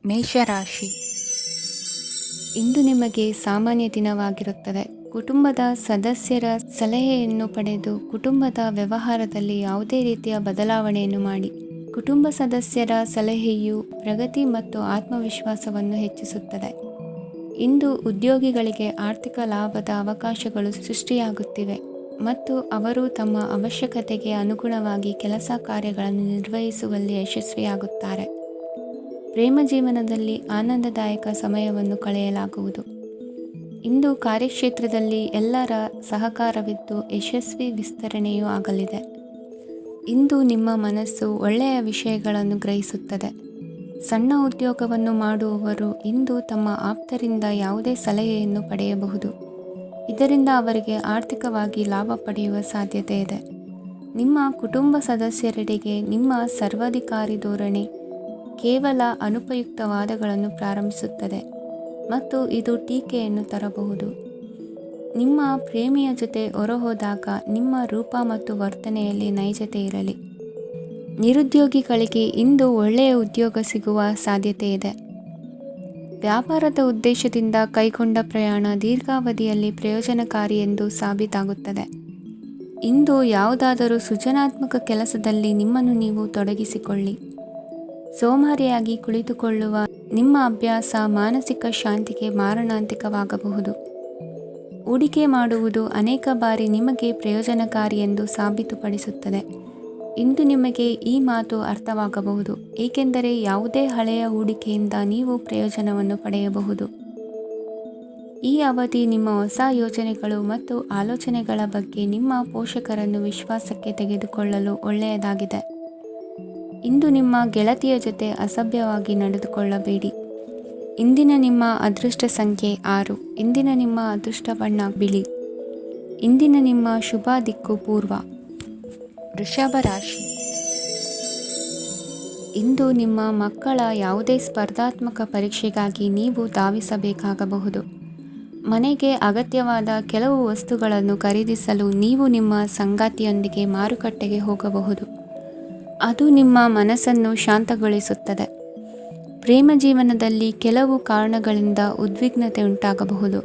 ಮೇಷರಾಶಿ. ಇಂದು ನಿಮಗೆ ಸಾಮಾನ್ಯ ದಿನವಾಗಿರುತ್ತದೆ. ಕುಟುಂಬದ ಸದಸ್ಯರ ಸಲಹೆಯನ್ನು ಪಡೆದು ಕುಟುಂಬದ ವ್ಯವಹಾರದಲ್ಲಿ ಯಾವುದೇ ರೀತಿಯ ಬದಲಾವಣೆಯನ್ನು ಮಾಡಿ. ಕುಟುಂಬ ಸದಸ್ಯರ ಸಲಹೆಯು ಪ್ರಗತಿ ಮತ್ತು ಆತ್ಮವಿಶ್ವಾಸವನ್ನು ಹೆಚ್ಚಿಸುತ್ತದೆ. ಇಂದು ಉದ್ಯೋಗಿಗಳಿಗೆ ಆರ್ಥಿಕ ಲಾಭದ ಅವಕಾಶಗಳು ಸೃಷ್ಟಿಯಾಗುತ್ತಿವೆ ಮತ್ತು ಅವರು ತಮ್ಮ ಅವಶ್ಯಕತೆಗೆ ಅನುಗುಣವಾಗಿ ಕೆಲಸ ಕಾರ್ಯಗಳನ್ನು ನಿರ್ವಹಿಸುವಲ್ಲಿ ಯಶಸ್ವಿಯಾಗುತ್ತಾರೆ. ಪ್ರೇಮ ಜೀವನದಲ್ಲಿ ಆನಂದದಾಯಕ ಸಮಯವನ್ನು ಕಳೆಯಲಾಗುವುದು. ಇಂದು ಕಾರ್ಯಕ್ಷೇತ್ರದಲ್ಲಿ ಎಲ್ಲರ ಸಹಕಾರವಿದ್ದು ಯಶಸ್ವಿ ವಿಸ್ತರಣೆಯೂ ಆಗಲಿದೆ. ಇಂದು ನಿಮ್ಮ ಮನಸ್ಸು ಒಳ್ಳೆಯ ವಿಷಯಗಳನ್ನು ಗ್ರಹಿಸುತ್ತದೆ. ಸಣ್ಣ ಉದ್ಯೋಗವನ್ನು ಮಾಡುವವರು ಇಂದು ತಮ್ಮ ಆಪ್ತರಿಂದ ಯಾವುದೇ ಸಲಹೆಯನ್ನು ಪಡೆಯಬಹುದು. ಇದರಿಂದ ಅವರಿಗೆ ಆರ್ಥಿಕವಾಗಿ ಲಾಭ ಪಡೆಯುವ ಸಾಧ್ಯತೆ ಇದೆ. ನಿಮ್ಮ ಕುಟುಂಬ ಸದಸ್ಯರೆಡೆಗೆ ನಿಮ್ಮ ಸರ್ವಾಧಿಕಾರಿ ಧೋರಣೆ ಕೇವಲ ಅನುಪಯುಕ್ತ ವಾದಗಳನ್ನು ಪ್ರಾರಂಭಿಸುತ್ತದೆ ಮತ್ತು ಇದು ಟೀಕೆಯನ್ನು ತರಬಹುದು. ನಿಮ್ಮ ಪ್ರೇಮಿಯ ಜೊತೆ ಹೊರಹೋದಾಗ ನಿಮ್ಮ ರೂಪ ಮತ್ತು ವರ್ತನೆಯಲ್ಲಿ ನೈಜತೆ ಇರಲಿ. ನಿರುದ್ಯೋಗಿಗಳಿಗೆ ಇಂದು ಒಳ್ಳೆಯ ಉದ್ಯೋಗ ಸಿಗುವ ಸಾಧ್ಯತೆ ಇದೆ. ವ್ಯಾಪಾರದ ಉದ್ದೇಶದಿಂದ ಕೈಗೊಂಡ ಪ್ರಯಾಣ ದೀರ್ಘಾವಧಿಯಲ್ಲಿ ಪ್ರಯೋಜನಕಾರಿ ಎಂದು ಸಾಬೀತಾಗುತ್ತದೆ. ಇಂದು ಯಾವುದಾದರೂ ಸೃಜನಾತ್ಮಕ ಕೆಲಸದಲ್ಲಿ ನಿಮ್ಮನ್ನು ನೀವು ತೊಡಗಿಸಿಕೊಳ್ಳಿ. ಸೋಮಾರಿಯಾಗಿ ಕುಳಿತುಕೊಳ್ಳುವ ನಿಮ್ಮ ಅಭ್ಯಾಸ ಮಾನಸಿಕ ಶಾಂತಿಗೆ ಮಾರಣಾಂತಿಕವಾಗಬಹುದು. ಹೂಡಿಕೆ ಮಾಡುವುದು ಅನೇಕ ಬಾರಿ ನಿಮಗೆ ಪ್ರಯೋಜನಕಾರಿ ಎಂದು ಸಾಬೀತುಪಡಿಸುತ್ತದೆ. ಇಂದು ನಿಮಗೆ ಈ ಮಾತು ಅರ್ಥವಾಗಬಹುದು, ಏಕೆಂದರೆ ಯಾವುದೇ ಹಳೆಯ ಹೂಡಿಕೆಯಿಂದ ನೀವು ಪ್ರಯೋಜನವನ್ನು ಪಡೆಯಬಹುದು. ಈ ಅವಧಿ ನಿಮ್ಮ ಹೊಸ ಯೋಜನೆಗಳು ಮತ್ತು ಆಲೋಚನೆಗಳ ಬಗ್ಗೆ ನಿಮ್ಮ ಪೋಷಕರನ್ನು ವಿಶ್ವಾಸಕ್ಕೆ ತೆಗೆದುಕೊಳ್ಳಲು ಒಳ್ಳೆಯದಾಗಿದೆ. ಇಂದು ನಿಮ್ಮ ಗೆಳತಿಯ ಜೊತೆ ಅಸಭ್ಯವಾಗಿ ನಡೆದುಕೊಳ್ಳಬೇಡಿ. ಇಂದಿನ ನಿಮ್ಮ ಅದೃಷ್ಟ ಸಂಖ್ಯೆ 6. ಇಂದಿನ ನಿಮ್ಮ ಅದೃಷ್ಟ ಬಣ್ಣ ಬಿಳಿ. ಇಂದಿನ ನಿಮ್ಮ ಶುಭ ದಿಕ್ಕು ಪೂರ್ವ. ವೃಷಭ ರಾಶಿ. ಇಂದು ನಿಮ್ಮ ಮಕ್ಕಳ ಯಾವುದೇ ಸ್ಪರ್ಧಾತ್ಮಕ ಪರೀಕ್ಷೆಗಾಗಿ ನೀವು ಧಾವಿಸಬೇಕಾಗಬಹುದು. ಮನೆಗೆ ಅಗತ್ಯವಾದ ಕೆಲವು ವಸ್ತುಗಳನ್ನು ಖರೀದಿಸಲು ನೀವು ನಿಮ್ಮ ಸಂಗಾತಿಯೊಂದಿಗೆ ಮಾರುಕಟ್ಟೆಗೆ ಹೋಗಬಹುದು. ಅದು ನಿಮ್ಮ ಮನಸ್ಸನ್ನು ಶಾಂತಗೊಳಿಸುತ್ತದೆ. ಪ್ರೇಮ ಜೀವನದಲ್ಲಿ ಕೆಲವು ಕಾರಣಗಳಿಂದ ಉದ್ವಿಗ್ನತೆ ಉಂಟಾಗಬಹುದು.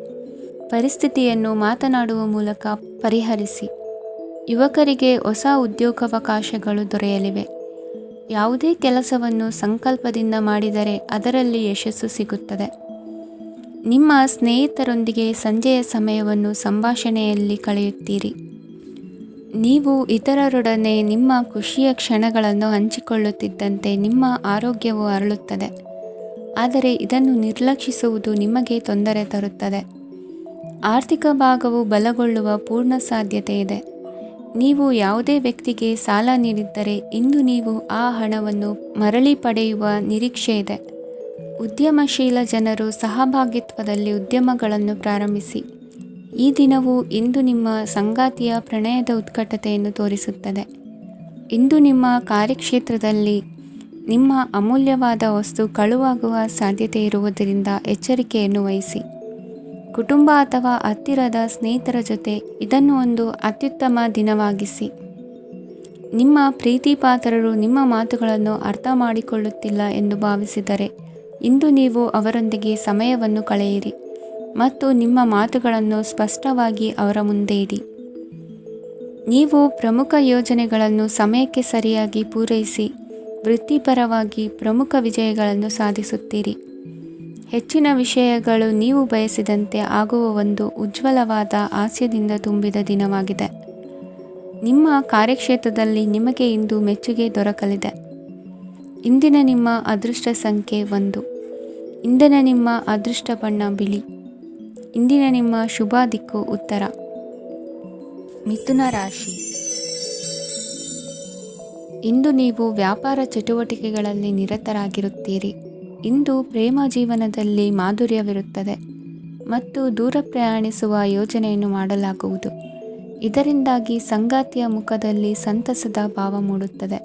ಪರಿಸ್ಥಿತಿಯನ್ನು ಮಾತನಾಡುವ ಮೂಲಕ ಪರಿಹರಿಸಿ. ಯುವಕರಿಗೆ ಹೊಸ ಉದ್ಯೋಗಾವಕಾಶಗಳು ದೊರೆಯಲಿವೆ. ಯಾವುದೇ ಕೆಲಸವನ್ನು ಸಂಕಲ್ಪದಿಂದ ಮಾಡಿದರೆ ಅದರಲ್ಲಿ ಯಶಸ್ಸು ಸಿಗುತ್ತದೆ. ನಿಮ್ಮ ಸ್ನೇಹಿತರೊಂದಿಗೆ ಸಂಜೆಯ ಸಮಯವನ್ನು ಸಂಭಾಷಣೆಯಲ್ಲಿ ಕಳೆಯುತ್ತೀರಿ. ನೀವು ಇತರರೊಡನೆ ನಿಮ್ಮ ಖುಷಿಯ ಕ್ಷಣಗಳನ್ನು ಹಂಚಿಕೊಳ್ಳುತ್ತಿದ್ದಂತೆ ನಿಮ್ಮ ಆರೋಗ್ಯವು ಅರಳುತ್ತದೆ. ಆದರೆ ಇದನ್ನು ನಿರ್ಲಕ್ಷಿಸುವುದು ನಿಮಗೆ ತೊಂದರೆ ತರುತ್ತದೆ. ಆರ್ಥಿಕ ಭಾಗವು ಬಲಗೊಳ್ಳುವ ಪೂರ್ಣ ಸಾಧ್ಯತೆ ಇದೆ. ನೀವು ಯಾವುದೇ ವ್ಯಕ್ತಿಗೆ ಸಾಲ ನೀಡಿದ್ದರೆ ಇಂದು ನೀವು ಆ ಹಣವನ್ನು ಮರಳಿ ಪಡೆಯುವ ನಿರೀಕ್ಷೆ ಇದೆ. ಉದ್ಯಮಶೀಲ ಜನರು ಸಹಭಾಗಿತ್ವದಲ್ಲಿ ಉದ್ಯಮಗಳನ್ನು ಪ್ರಾರಂಭಿಸಿ. ಈ ದಿನವು ಇಂದು ನಿಮ್ಮ ಸಂಗಾತಿಯ ಪ್ರಣಯದ ಉತ್ಕಟತೆಯನ್ನು ತೋರಿಸುತ್ತದೆ. ಇಂದು ನಿಮ್ಮ ಕಾರ್ಯಕ್ಷೇತ್ರದಲ್ಲಿ ನಿಮ್ಮ ಅಮೂಲ್ಯವಾದ ವಸ್ತು ಕಳುವಾಗುವ ಸಾಧ್ಯತೆ ಇರುವುದರಿಂದ ಎಚ್ಚರಿಕೆಯನ್ನು ವಹಿಸಿ. ಕುಟುಂಬ ಅಥವಾ ಹತ್ತಿರದ ಸ್ನೇಹಿತರ ಜೊತೆ ಇದನ್ನು ಒಂದು ಅತ್ಯುತ್ತಮ ದಿನವಾಗಿಸಿ. ನಿಮ್ಮ ಪ್ರೀತಿಪಾತ್ರರು ನಿಮ್ಮ ಮಾತುಗಳನ್ನು ಅರ್ಥ ಮಾಡಿಕೊಳ್ಳುತ್ತಿಲ್ಲ ಎಂದು ಭಾವಿಸಿದರೆ ಇಂದು ನೀವು ಅವರೊಂದಿಗೆ ಸಮಯವನ್ನು ಕಳೆಯಿರಿ ಮತ್ತು ನಿಮ್ಮ ಮಾತುಗಳನ್ನು ಸ್ಪಷ್ಟವಾಗಿ ಅವರ ಮುಂದೆ ಇಡಿ. ನೀವು ಪ್ರಮುಖ ಯೋಜನೆಗಳನ್ನು ಸಮಯಕ್ಕೆ ಸರಿಯಾಗಿ ಪೂರೈಸಿ ವೃತ್ತಿಪರವಾಗಿ ಪ್ರಮುಖ ವಿಜಯಗಳನ್ನು ಸಾಧಿಸುತ್ತೀರಿ. ಹೆಚ್ಚಿನ ವಿಷಯಗಳು ನೀವು ಬಯಸಿದಂತೆ ಆಗುವ ಒಂದು ಉಜ್ವಲವಾದ ಹಾಸ್ಯದಿಂದ ತುಂಬಿದ ದಿನವಾಗಿದೆ. ನಿಮ್ಮ ಕಾರ್ಯಕ್ಷೇತ್ರದಲ್ಲಿ ನಿಮಗೆ ಇಂದು ಮೆಚ್ಚುಗೆ ದೊರಕಲಿದೆ. ಇಂದಿನ ನಿಮ್ಮ ಅದೃಷ್ಟ ಸಂಖ್ಯೆ 1. ಇಂದಿನ ನಿಮ್ಮ ಅದೃಷ್ಟ ಬಣ್ಣ ಬಿಳಿ. ಇಂದಿನ ನಿಮ್ಮ ಶುಭ ದಿಕ್ಕು ಉತ್ತರ. ಮಿಥುನ ರಾಶಿ. ಇಂದು ನೀವು ವ್ಯಾಪಾರ ಚಟುವಟಿಕೆಗಳಲ್ಲಿ ನಿರತರಾಗಿರುತ್ತೀರಿ. ಇಂದು ಪ್ರೇಮ ಜೀವನದಲ್ಲಿ ಮಾಧುರ್ಯವಿರುತ್ತದೆ ಮತ್ತು ದೂರ ಪ್ರಯಾಣಿಸುವ ಯೋಜನೆಯನ್ನು ಮಾಡಲಾಗುವುದು. ಇದರಿಂದಾಗಿ ಸಂಗಾತಿಯ ಮುಖದಲ್ಲಿ ಸಂತಸದ ಭಾವ ಮೂಡುತ್ತದೆ.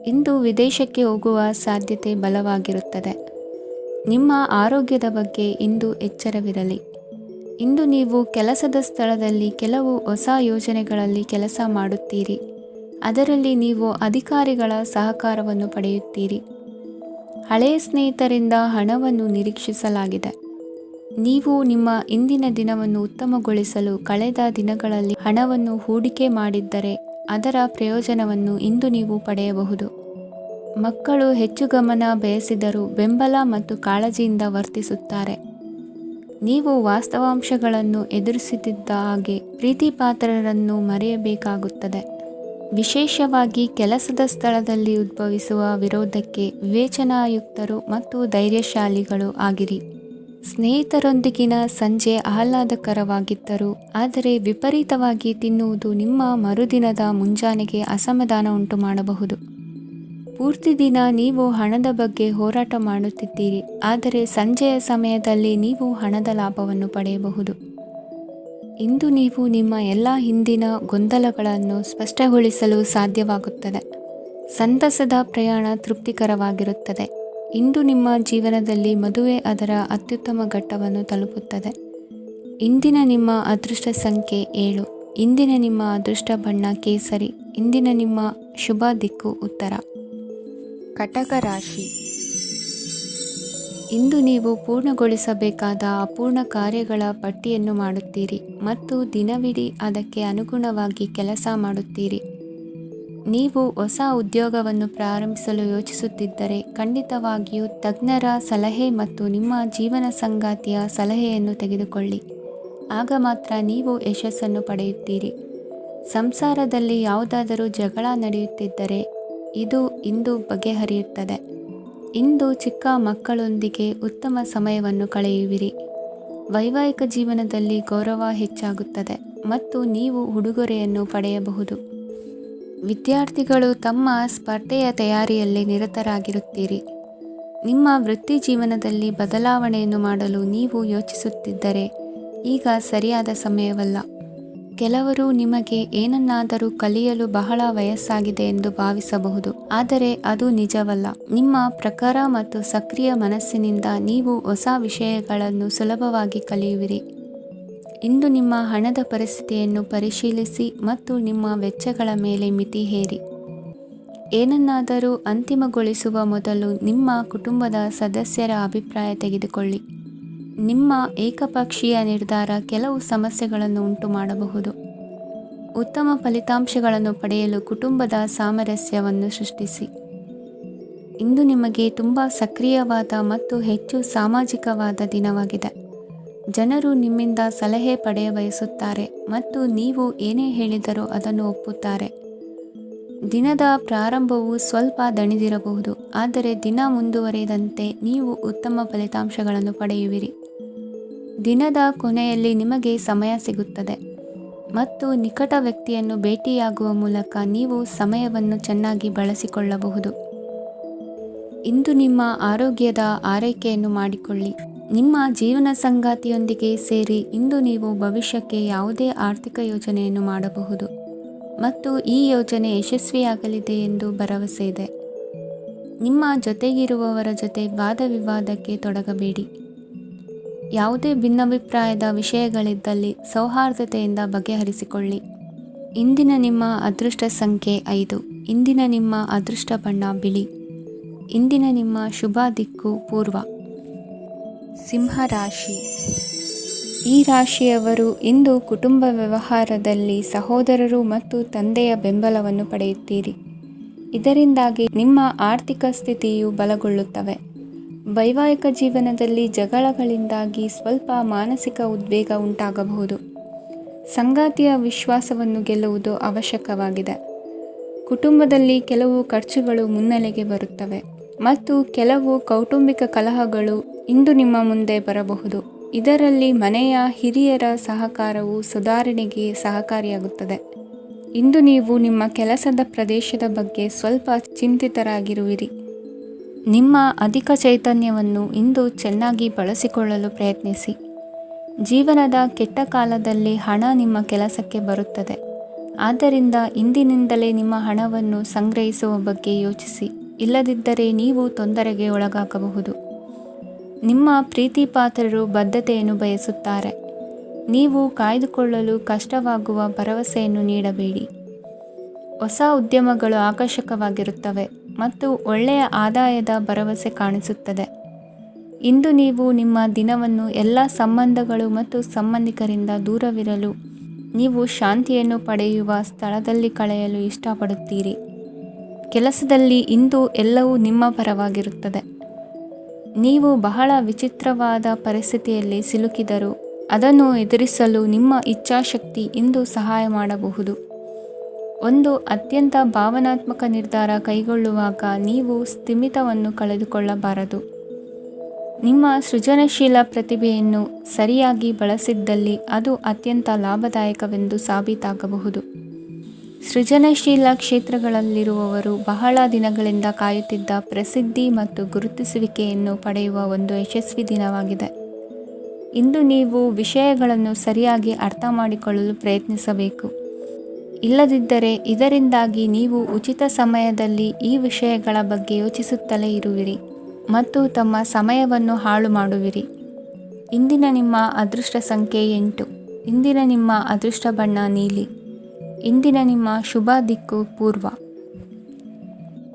ಇಂದು ವಿದೇಶಕ್ಕೆ ಹೋಗುವ ಸಾಧ್ಯತೆ ಬಲವಾಗಿರುತ್ತದೆ. ನಿಮ್ಮ ಆರೋಗ್ಯದ ಬಗ್ಗೆ ಇಂದು ಎಚ್ಚರವಿರಲಿ. ಇಂದು ನೀವು ಕೆಲಸದ ಸ್ಥಳದಲ್ಲಿ ಕೆಲವು ಹೊಸ ಯೋಜನೆಗಳಲ್ಲಿ ಕೆಲಸ ಮಾಡುತ್ತೀರಿ. ಅದರಲ್ಲಿ ನೀವು ಅಧಿಕಾರಿಗಳ ಸಹಕಾರವನ್ನು ಪಡೆಯುತ್ತೀರಿ. ಹಳೆಯ ಸ್ನೇಹಿತರಿಂದ ಹಣವನ್ನು ನಿರೀಕ್ಷಿಸಲಾಗಿದೆ. ನೀವು ನಿಮ್ಮ ಇಂದಿನ ದಿನವನ್ನು ಉತ್ತಮಗೊಳಿಸಲು ಕಳೆದ ದಿನಗಳಲ್ಲಿ ಹಣವನ್ನು ಹೂಡಿಕೆ ಮಾಡಿದ್ದರೆ ಅದರ ಪ್ರಯೋಜನವನ್ನು ಇಂದು ನೀವು ಪಡೆಯಬಹುದು. ಮಕ್ಕಳು ಹೆಚ್ಚು ಗಮನ ಬಯಸಿದರೂ ಬೆಂಬಲ ಮತ್ತು ಕಾಳಜಿಯಿಂದ ವರ್ತಿಸುತ್ತಾರೆ. ನೀವು ವಾಸ್ತವಾಂಶಗಳನ್ನು ಎದುರಿಸುತ್ತಿದ್ದ ಹಾಗೆ ಪ್ರೀತಿಪಾತ್ರರನ್ನು ಮರೆಯಬೇಕಾಗುತ್ತದೆ. ವಿಶೇಷವಾಗಿ ಕೆಲಸದ ಸ್ಥಳದಲ್ಲಿ ಉದ್ಭವಿಸುವ ವಿರೋಧಕ್ಕೆ ವಿವೇಚನಾಯುಕ್ತರು ಮತ್ತು ಧೈರ್ಯಶಾಲಿಗಳು ಆಗಿರಿ. ಸ್ನೇಹಿತರೊಂದಿಗಿನ ಸಂಜೆ ಆಹ್ಲಾದಕರವಾಗಿದ್ದರೂ ಆದರೆ ವಿಪರೀತವಾಗಿ ತಿನ್ನುವುದು ನಿಮ್ಮ ಮರುದಿನದ ಮುಂಜಾನೆಗೆ ಅಸಮಾಧಾನ ಉಂಟು ಮಾಡಬಹುದು. ಪೂರ್ತಿ ದಿನ ನೀವು ಹಣದ ಬಗ್ಗೆ ಹೋರಾಟ ಮಾಡುತ್ತಿದ್ದೀರಿ, ಆದರೆ ಸಂಜೆಯ ಸಮಯದಲ್ಲಿ ನೀವು ಹಣದ ಲಾಭವನ್ನು ಪಡೆಯಬಹುದು. ಇಂದು ನೀವು ನಿಮ್ಮ ಎಲ್ಲ ಹಿಂದಿನ ಗೊಂದಲಗಳನ್ನು ಸ್ಪಷ್ಟಗೊಳಿಸಲು ಸಾಧ್ಯವಾಗುತ್ತದೆ. ಸಂತಸದ ಪ್ರಯಾಣ ತೃಪ್ತಿಕರವಾಗಿರುತ್ತದೆ. ಇಂದು ನಿಮ್ಮ ಜೀವನದಲ್ಲಿ ಮದುವೆ ಅದರ ಅತ್ಯುತ್ತಮ ಘಟ್ಟವನ್ನು ತಲುಪುತ್ತದೆ. ಇಂದಿನ ನಿಮ್ಮ ಅದೃಷ್ಟ ಸಂಖ್ಯೆ 7. ಇಂದಿನ ನಿಮ್ಮ ಅದೃಷ್ಟ ಬಣ್ಣ ಕೇಸರಿ. ಇಂದಿನ ನಿಮ್ಮ ಶುಭ ದಿಕ್ಕು ಉತ್ತರ. ಕಟಕ ರಾಶಿ. ಇಂದು ನೀವು ಪೂರ್ಣಗೊಳಿಸಬೇಕಾದ ಅಪೂರ್ಣ ಕಾರ್ಯಗಳ ಪಟ್ಟಿಯನ್ನು ಮಾಡುತ್ತೀರಿ ಮತ್ತು ದಿನವಿಡೀ ಅದಕ್ಕೆ ಅನುಗುಣವಾಗಿ ಕೆಲಸ ಮಾಡುತ್ತೀರಿ. ನೀವು ಹೊಸ ಉದ್ಯೋಗವನ್ನು ಪ್ರಾರಂಭಿಸಲು ಯೋಚಿಸುತ್ತಿದ್ದರೆ ಖಂಡಿತವಾಗಿಯೂ ತಜ್ಞರ ಸಲಹೆ ಮತ್ತು ನಿಮ್ಮ ಜೀವನ ಸಂಗಾತಿಯ ಸಲಹೆಯನ್ನು ತೆಗೆದುಕೊಳ್ಳಿ. ಆಗ ಮಾತ್ರ ನೀವು ಯಶಸ್ಸನ್ನು ಪಡೆಯುತ್ತೀರಿ. ಸಂಸಾರದಲ್ಲಿ ಯಾವುದಾದರೂ ಜಗಳ ನಡೆಯುತ್ತಿದ್ದರೆ ಇದು ಇಂದು ಬಗೆಹರಿಯುತ್ತದೆ. ಇಂದು ಚಿಕ್ಕ ಮಕ್ಕಳೊಂದಿಗೆ ಉತ್ತಮ ಸಮಯವನ್ನು ಕಳೆಯುವಿರಿ. ವೈವಾಹಿಕ ಜೀವನದಲ್ಲಿ ಗೌರವ ಹೆಚ್ಚಾಗುತ್ತದೆ ಮತ್ತು ನೀವು ಉಡುಗೊರೆಯನ್ನು ಪಡೆಯಬಹುದು. ವಿದ್ಯಾರ್ಥಿಗಳು ತಮ್ಮ ಸ್ಪರ್ಧೆಯ ತಯಾರಿಯಲ್ಲಿ ನಿರತರಾಗಿರುತ್ತೀರಿ. ನಿಮ್ಮ ವೃತ್ತಿ ಜೀವನದಲ್ಲಿ ಬದಲಾವಣೆಯನ್ನು ಮಾಡಲು ನೀವು ಯೋಚಿಸುತ್ತಿದ್ದರೆ ಈಗ ಸರಿಯಾದ ಸಮಯವಲ್ಲ. ಕೆಲವರು ನಿಮಗೆ ಏನನ್ನಾದರೂ ಕಲಿಯಲು ಬಹಳ ವಯಸ್ಸಾಗಿದೆ ಎಂದು ಭಾವಿಸಬಹುದು, ಆದರೆ ಅದು ನಿಜವಲ್ಲ. ನಿಮ್ಮ ಪ್ರಖರ ಮತ್ತು ಸಕ್ರಿಯ ಮನಸ್ಸಿನಿಂದ ನೀವು ಹೊಸ ವಿಷಯಗಳನ್ನು ಸುಲಭವಾಗಿ ಕಲಿಯುವಿರಿ. ಇಂದು ನಿಮ್ಮ ಹಣದ ಪರಿಸ್ಥಿತಿಯನ್ನು ಪರಿಶೀಲಿಸಿ ಮತ್ತು ನಿಮ್ಮ ವೆಚ್ಚಗಳ ಮೇಲೆ ಮಿತಿ ಹೇರಿ. ಏನನ್ನಾದರೂ ಅಂತಿಮಗೊಳಿಸುವ ಮೊದಲು ನಿಮ್ಮ ಕುಟುಂಬದ ಸದಸ್ಯರ ಅಭಿಪ್ರಾಯ ತೆಗೆದುಕೊಳ್ಳಿ. ನಿಮ್ಮ ಏಕಪಕ್ಷೀಯ ನಿರ್ಧಾರ ಕೆಲವು ಸಮಸ್ಯೆಗಳನ್ನು ಉಂಟು ಮಾಡಬಹುದು. ಉತ್ತಮ ಫಲಿತಾಂಶಗಳನ್ನು ಪಡೆಯಲು ಕುಟುಂಬದ ಸಾಮರಸ್ಯವನ್ನು ಸೃಷ್ಟಿಸಿ. ಇಂದು ನಿಮಗೆ ತುಂಬ ಸಕ್ರಿಯವಾದ ಮತ್ತು ಹೆಚ್ಚು ಸಾಮಾಜಿಕವಾದ ದಿನವಾಗಿದೆ. ಜನರು ನಿಮ್ಮಿಂದ ಸಲಹೆ ಪಡೆಯ ಬಯಸುತ್ತಾರೆ ಮತ್ತು ನೀವು ಏನೇ ಹೇಳಿದರೂ ಅದನ್ನು ಒಪ್ಪುತ್ತಾರೆ. ದಿನದ ಪ್ರಾರಂಭವು ಸ್ವಲ್ಪ ದಣಿದಿರಬಹುದು, ಆದರೆ ದಿನ ಮುಂದುವರಿದಂತೆ ನೀವು ಉತ್ತಮ ಫಲಿತಾಂಶಗಳನ್ನು ಪಡೆಯುವಿರಿ. ದಿನದ ಕೊನೆಯಲ್ಲಿ ನಿಮಗೆ ಸಮಯ ಸಿಗುತ್ತದೆ ಮತ್ತು ನಿಕಟ ವ್ಯಕ್ತಿಯನ್ನು ಭೇಟಿಯಾಗುವ ಮೂಲಕ ನೀವು ಸಮಯವನ್ನು ಚೆನ್ನಾಗಿ ಬಳಸಿಕೊಳ್ಳಬಹುದು. ಇಂದು ನಿಮ್ಮ ಆರೋಗ್ಯದ ಆರೈಕೆಯನ್ನು ಮಾಡಿಕೊಳ್ಳಿ. ನಿಮ್ಮ ಜೀವನ ಸಂಗಾತಿಯೊಂದಿಗೆ ಸೇರಿ ಇಂದು ನೀವು ಭವಿಷ್ಯಕ್ಕೆ ಯಾವುದೇ ಆರ್ಥಿಕ ಯೋಜನೆಯನ್ನು ಮಾಡಬಹುದು ಮತ್ತು ಈ ಯೋಜನೆ ಯಶಸ್ವಿಯಾಗಲಿದೆ ಎಂದು ಭರವಸೆ ಇದೆ. ನಿಮ್ಮ ಜೊತೆಗಿರುವವರ ಜೊತೆ ವಾದ ವಿವಾದಕ್ಕೆ ತೊಡಗಬೇಡಿ. ಯಾವುದೇ ಭಿನ್ನಾಭಿಪ್ರಾಯದ ವಿಷಯಗಳಿದ್ದಲ್ಲಿ ಸೌಹಾರ್ದತೆಯಿಂದ ಬಗೆಹರಿಸಿಕೊಳ್ಳಿ. ಇಂದಿನ ನಿಮ್ಮ ಅದೃಷ್ಟ ಸಂಖ್ಯೆ 5. ಇಂದಿನ ನಿಮ್ಮ ಅದೃಷ್ಟ ಬಣ್ಣ ಬಿಳಿ. ಇಂದಿನ ನಿಮ್ಮ ಶುಭ ದಿಕ್ಕು ಪೂರ್ವ. ಸಿಂಹರಾಶಿ. ಈ ರಾಶಿಯವರು ಇಂದು ಕುಟುಂಬ ವ್ಯವಹಾರದಲ್ಲಿ ಸಹೋದರರು ಮತ್ತು ತಂದೆಯ ಬೆಂಬಲವನ್ನು ಪಡೆಯುತ್ತೀರಿ. ಇದರಿಂದಾಗಿ ನಿಮ್ಮ ಆರ್ಥಿಕ ಸ್ಥಿತಿಯು ಬಲಗೊಳ್ಳುತ್ತವೆ. ವೈವಾಹಿಕ ಜೀವನದಲ್ಲಿ ಜಗಳಗಳಿಂದಾಗಿ ಸ್ವಲ್ಪ ಮಾನಸಿಕ ಉದ್ವೇಗ ಉಂಟಾಗಬಹುದು. ಸಂಗಾತಿಯ ವಿಶ್ವಾಸವನ್ನು ಗೆಲ್ಲುವುದು ಅವಶ್ಯಕವಾಗಿದೆ. ಕುಟುಂಬದಲ್ಲಿ ಕೆಲವು ಖರ್ಚುಗಳು ಮುನ್ನೆಲೆಗೆ ಬರುತ್ತವೆ ಮತ್ತು ಕೆಲವು ಕೌಟುಂಬಿಕ ಕಲಹಗಳು ಇಂದು ನಿಮ್ಮ ಮುಂದೆ ಬರಬಹುದು. ಇದರಲ್ಲಿ ಮನೆಯ ಹಿರಿಯರ ಸಹಕಾರವು ಸುಧಾರಣೆಗೆ ಸಹಕಾರಿಯಾಗುತ್ತದೆ. ಇಂದು ನೀವು ನಿಮ್ಮ ಕೆಲಸದ ಪ್ರದೇಶದ ಬಗ್ಗೆ ಸ್ವಲ್ಪ ಚಿಂತಿತರಾಗಿರುವಿರಿ. ನಿಮ್ಮ ಅಧಿಕ ಚೈತನ್ಯವನ್ನು ಇಂದು ಚೆನ್ನಾಗಿ ಬಳಸಿಕೊಳ್ಳಲು ಪ್ರಯತ್ನಿಸಿ. ಜೀವನದ ಕೆಟ್ಟ ಕಾಲದಲ್ಲಿ ಹಣ ನಿಮ್ಮ ಕೆಲಸಕ್ಕೆ ಬರುತ್ತದೆ. ಆದ್ದರಿಂದ ಇಂದಿನಿಂದಲೇ ನಿಮ್ಮ ಹಣವನ್ನು ಸಂಗ್ರಹಿಸುವ ಬಗ್ಗೆ ಯೋಚಿಸಿ. ಇಲ್ಲದಿದ್ದರೆ ನೀವು ತೊಂದರೆಗೆ ಒಳಗಾಗಬಹುದು. ನಿಮ್ಮ ಪ್ರೀತಿಪಾತ್ರರು ಬದ್ಧತೆಯನ್ನು ಬಯಸುತ್ತಾರೆ. ನೀವು ಕಾಯ್ದುಕೊಳ್ಳಲು ಕಷ್ಟವಾಗುವ ಭರವಸೆಯನ್ನು ನೀಡಬೇಡಿ. ಹೊಸ ಉದ್ಯಮಗಳು ಆಕರ್ಷಕವಾಗಿರುತ್ತವೆ ಮತ್ತು ಒಳ್ಳೆಯ ಆದಾಯದ ಭರವಸೆ ಕಾಣಿಸುತ್ತದೆ. ಇಂದು ನೀವು ನಿಮ್ಮ ದಿನವನ್ನು ಎಲ್ಲ ಸಂಬಂಧಗಳು ಮತ್ತು ಸಂಬಂಧಿಕರಿಂದ ದೂರವಿರಲು ನೀವು ಶಾಂತಿಯನ್ನು ಪಡೆಯುವ ಸ್ಥಳದಲ್ಲಿ ಕಳೆಯಲು ಇಷ್ಟಪಡುತ್ತೀರಿ. ಕೆಲಸದಲ್ಲಿ ಇಂದು ಎಲ್ಲವೂ ನಿಮ್ಮ ಪರವಾಗಿರುತ್ತದೆ. ನೀವು ಬಹಳ ವಿಚಿತ್ರವಾದ ಪರಿಸ್ಥಿತಿಯಲ್ಲಿ ಸಿಲುಕಿದರೂ ಅದನ್ನು ಎದುರಿಸಲು ನಿಮ್ಮ ಇಚ್ಛಾಶಕ್ತಿ ಇಂದು ಸಹಾಯ ಮಾಡಬಹುದು. ಒಂದು ಅತ್ಯಂತ ಭಾವನಾತ್ಮಕ ನಿರ್ಧಾರ ಕೈಗೊಳ್ಳುವಾಗ ನೀವು ಸ್ಥಿಮಿತವನ್ನು ಕಳೆದುಕೊಳ್ಳಬಾರದು. ನಿಮ್ಮ ಸೃಜನಶೀಲ ಪ್ರತಿಭೆಯನ್ನು ಸರಿಯಾಗಿ ಬಳಸಿದ್ದಲ್ಲಿ ಅದು ಅತ್ಯಂತ ಲಾಭದಾಯಕವೆಂದು ಸಾಬೀತಾಗಬಹುದು. ಸೃಜನಶೀಲ ಕ್ಷೇತ್ರಗಳಲ್ಲಿರುವವರು ಬಹಳ ದಿನಗಳಿಂದ ಕಾಯುತ್ತಿದ್ದ ಪ್ರಸಿದ್ಧಿ ಮತ್ತು ಗುರುತಿಸುವಿಕೆಯನ್ನು ಪಡೆಯುವ ಒಂದು ಯಶಸ್ವಿ ದಿನವಾಗಿದೆ. ಇಂದು ನೀವು ವಿಷಯಗಳನ್ನು ಸರಿಯಾಗಿ ಅರ್ಥ ಮಾಡಿಕೊಳ್ಳಲು ಪ್ರಯತ್ನಿಸಬೇಕು. ಇಲ್ಲದಿದ್ದರೆ ಇದರಿಂದಾಗಿ ನೀವು ಉಚಿತ ಸಮಯದಲ್ಲಿ ಈ ವಿಷಯಗಳ ಬಗ್ಗೆ ಯೋಚಿಸುತ್ತಲೇ ಇರುವಿರಿ ಮತ್ತು ತಮ್ಮ ಸಮಯವನ್ನು ಹಾಳು ಮಾಡುವಿರಿ. ಇಂದಿನ ನಿಮ್ಮ ಅದೃಷ್ಟ ಸಂಖ್ಯೆ 8. ಇಂದಿನ ನಿಮ್ಮ ಅದೃಷ್ಟ ಬಣ್ಣ ನೀಲಿ. ಇಂದಿನ ನಿಮ್ಮ ಶುಭ ದಿಕ್ಕು ಪೂರ್ವ.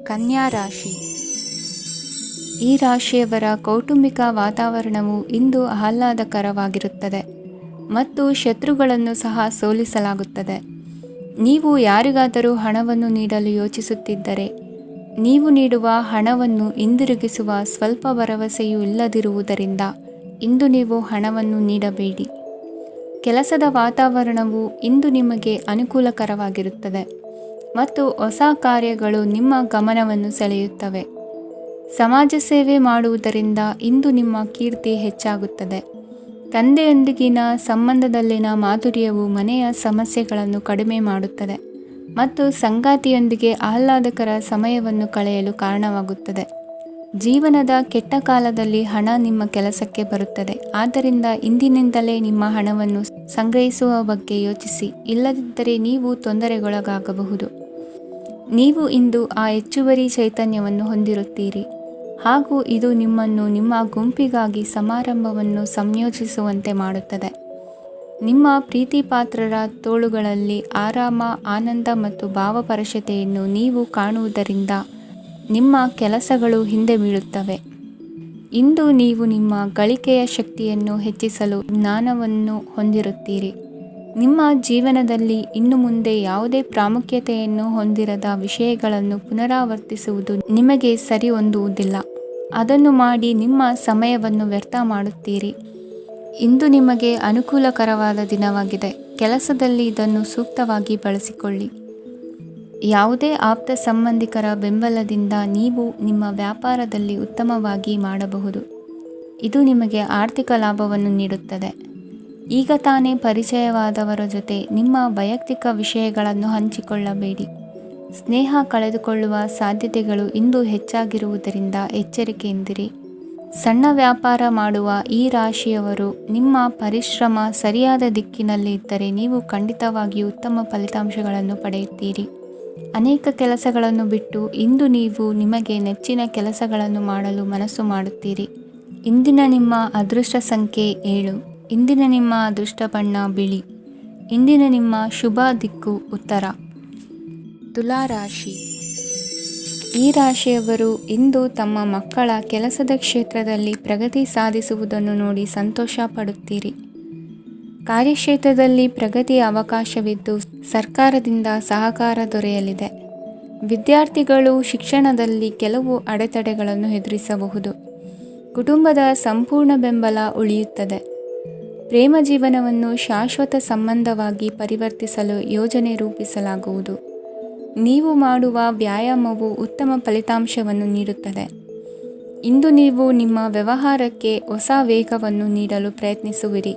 ಕನ್ಯಾ ರಾಶಿ. ಈ ರಾಶಿಯವರ ಕೌಟುಂಬಿಕ ವಾತಾವರಣವು ಇಂದು ಆಹ್ಲಾದಕರವಾಗಿರುತ್ತದೆ ಮತ್ತು ಶತ್ರುಗಳನ್ನು ಸಹ ಸೋಲಿಸಲಾಗುತ್ತದೆ. ನೀವು ಯಾರಿಗಾದರೂ ಹಣವನ್ನು ನೀಡಲು ಯೋಚಿಸುತ್ತಿದ್ದರೆ, ನೀವು ನೀಡುವ ಹಣವನ್ನು ಹಿಂದಿರುಗಿಸುವ ಸ್ವಲ್ಪ ಭರವಸೆಯೂ ಇಲ್ಲದಿರುವುದರಿಂದ ಇಂದು ನೀವು ಹಣವನ್ನು ನೀಡಬೇಡಿ. ಕೆಲಸದ ವಾತಾವರಣವು ಇಂದು ನಿಮಗೆ ಅನುಕೂಲಕರವಾಗಿರುತ್ತದೆ ಮತ್ತು ಹೊಸ ಕಾರ್ಯಗಳು ನಿಮ್ಮ ಗಮನವನ್ನು ಸೆಳೆಯುತ್ತವೆ. ಸಮಾಜ ಸೇವೆ ಮಾಡುವುದರಿಂದ ಇಂದು ನಿಮ್ಮ ಕೀರ್ತಿ ಹೆಚ್ಚಾಗುತ್ತದೆ. ತಂದೆಯೊಂದಿಗಿನ ಸಂಬಂಧದಲ್ಲಿನ ಮಾಧುರ್ಯವು ಮನೆಯ ಸಮಸ್ಯೆಗಳನ್ನು ಕಡಿಮೆ ಮಾಡುತ್ತದೆ ಮತ್ತು ಸಂಗಾತಿಯೊಂದಿಗೆ ಆಹ್ಲಾದಕರ ಸಮಯವನ್ನು ಕಳೆಯಲು ಕಾರಣವಾಗುತ್ತದೆ. ಜೀವನದ ಕೆಟ್ಟ ಕಾಲದಲ್ಲಿ ಹಣ ನಿಮ್ಮ ಕೆಲಸಕ್ಕೆ ಬರುತ್ತದೆ. ಆದ್ದರಿಂದ ಇಂದಿನಿಂದಲೇ ನಿಮ್ಮ ಹಣವನ್ನು ಸಂಗ್ರಹಿಸುವ ಬಗ್ಗೆ ಯೋಚಿಸಿ, ಇಲ್ಲದಿದ್ದರೆ ನೀವು ತೊಂದರೆಗೊಳಗಾಗಬಹುದು. ನೀವು ಇಂದು ಆ ಹೆಚ್ಚುವರಿ ಚೈತನ್ಯವನ್ನು ಹೊಂದಿರುತ್ತೀರಿ ಹಾಗೂ ಇದು ನಿಮ್ಮನ್ನು ನಿಮ್ಮ ಗುಂಪಿಗಾಗಿ ಸಮಾರಂಭವನ್ನು ಸಂಯೋಜಿಸುವಂತೆ ಮಾಡುತ್ತದೆ. ನಿಮ್ಮ ಪ್ರೀತಿಪಾತ್ರರ ತೋಳುಗಳಲ್ಲಿ ಆರಾಮ, ಆನಂದ ಮತ್ತು ಭಾವಪರಶತೆಯನ್ನು ನೀವು ಕಾಣುವುದರಿಂದ ನಿಮ್ಮ ಕೆಲಸಗಳು ಹಿಂದೆ ಬೀಳುತ್ತವೆ. ಇಂದು ನೀವು ನಿಮ್ಮ ಗಳಿಕೆಯ ಶಕ್ತಿಯನ್ನು ಹೆಚ್ಚಿಸಲು ಜ್ಞಾನವನ್ನು ಹೊಂದಿರುತ್ತೀರಿ. ನಿಮ್ಮ ಜೀವನದಲ್ಲಿ ಇನ್ನು ಮುಂದೆ ಯಾವುದೇ ಪ್ರಾಮುಖ್ಯತೆಯನ್ನು ಹೊಂದಿರದ ವಿಷಯಗಳನ್ನು ಪುನರಾವರ್ತಿಸುವುದು ನಿಮಗೆ ಸರಿ ಹೊಂದುವುದಿಲ್ಲ. ಅದನ್ನು ಮಾಡಿ ನಿಮ್ಮ ಸಮಯವನ್ನು ವ್ಯರ್ಥ ಮಾಡುತ್ತೀರಿ. ಇಂದು ನಿಮಗೆ ಅನುಕೂಲಕರವಾದ ದಿನವಾಗಿದೆ. ಕೆಲಸದಲ್ಲಿ ಇದನ್ನು ಸೂಕ್ತವಾಗಿ ಬಳಸಿಕೊಳ್ಳಿ. ಯಾವುದೇ ಆಪ್ತ ಸಂಬಂಧಿಕರ ಬೆಂಬಲದಿಂದ ನೀವು ನಿಮ್ಮ ವ್ಯಾಪಾರದಲ್ಲಿ ಉತ್ತಮವಾಗಿ ಮಾಡಬಹುದು. ಇದು ನಿಮಗೆ ಆರ್ಥಿಕ ಲಾಭವನ್ನು ನೀಡುತ್ತದೆ. ಈಗ ತಾನೇ ಪರಿಚಯವಾದವರ ಜೊತೆ ನಿಮ್ಮ ವೈಯಕ್ತಿಕ ವಿಷಯಗಳನ್ನು ಹಂಚಿಕೊಳ್ಳಬೇಡಿ. ಸ್ನೇಹ ಕಳೆದುಕೊಳ್ಳುವ ಸಾಧ್ಯತೆಗಳು ಇಂದು ಹೆಚ್ಚಾಗಿರುವುದರಿಂದ ಎಚ್ಚರಿಕೆಯಿಂದಿರಿ. ಸಣ್ಣ ವ್ಯಾಪಾರ ಮಾಡುವ ಈ ರಾಶಿಯವರು ನಿಮ್ಮ ಪರಿಶ್ರಮ ಸರಿಯಾದ ದಿಕ್ಕಿನಲ್ಲಿ ಇದ್ದರೆ ನೀವು ಖಂಡಿತವಾಗಿಯೂ ಉತ್ತಮ ಫಲಿತಾಂಶಗಳನ್ನು ಪಡೆಯುತ್ತೀರಿ. ಅನೇಕ ಕೆಲಸಗಳನ್ನು ಬಿಟ್ಟು ಇಂದು ನೀವು ನಿಮಗೆ ನೆಚ್ಚಿನ ಕೆಲಸಗಳನ್ನು ಮಾಡಲು ಮನಸ್ಸು ಮಾಡುತ್ತೀರಿ. ಇಂದಿನ ನಿಮ್ಮ ಅದೃಷ್ಟ ಸಂಖ್ಯೆ 7. ಇಂದಿನ ನಿಮ್ಮ ಅದೃಷ್ಟ ಬಣ್ಣ ಬಿಳಿ. ಇಂದಿನ ನಿಮ್ಮ ಶುಭ ದಿಕ್ಕು ಉತ್ತರ. ತುಲಾ ರಾಶಿ. ಈ ರಾಶಿಯವರು ಇಂದು ತಮ್ಮ ಮಕ್ಕಳ ಕೆಲಸದ ಕ್ಷೇತ್ರದಲ್ಲಿ ಪ್ರಗತಿ ಸಾಧಿಸುವುದನ್ನು ನೋಡಿ ಸಂತೋಷ ಪಡುತ್ತೀರಿ. ಕಾರ್ಯಕ್ಷೇತ್ರದಲ್ಲಿ ಪ್ರಗತಿಯ ಅವಕಾಶವಿದ್ದು ಸರ್ಕಾರದಿಂದ ಸಹಕಾರ ದೊರೆಯಲಿದೆ. ವಿದ್ಯಾರ್ಥಿಗಳು ಶಿಕ್ಷಣದಲ್ಲಿ ಕೆಲವು ಅಡೆತಡೆಗಳನ್ನು ಎದುರಿಸಬಹುದು. ಕುಟುಂಬದ ಸಂಪೂರ್ಣ ಬೆಂಬಲ ಉಳಿಯುತ್ತದೆ. ಪ್ರೇಮ ಜೀವನವನ್ನು ಶಾಶ್ವತ ಸಂಬಂಧವಾಗಿ ಪರಿವರ್ತಿಸಲು ಯೋಜನೆ ರೂಪಿಸಲಾಗುವುದು. ನೀವು ಮಾಡುವ ವ್ಯಾಯಾಮವು ಉತ್ತಮ ಫಲಿತಾಂಶವನ್ನು ನೀಡುತ್ತದೆ. ಇಂದು ನೀವು ನಿಮ್ಮ ವ್ಯವಹಾರಕ್ಕೆ ಹೊಸ ವೇಗವನ್ನು ನೀಡಲು ಪ್ರಯತ್ನಿಸುವಿರಿ.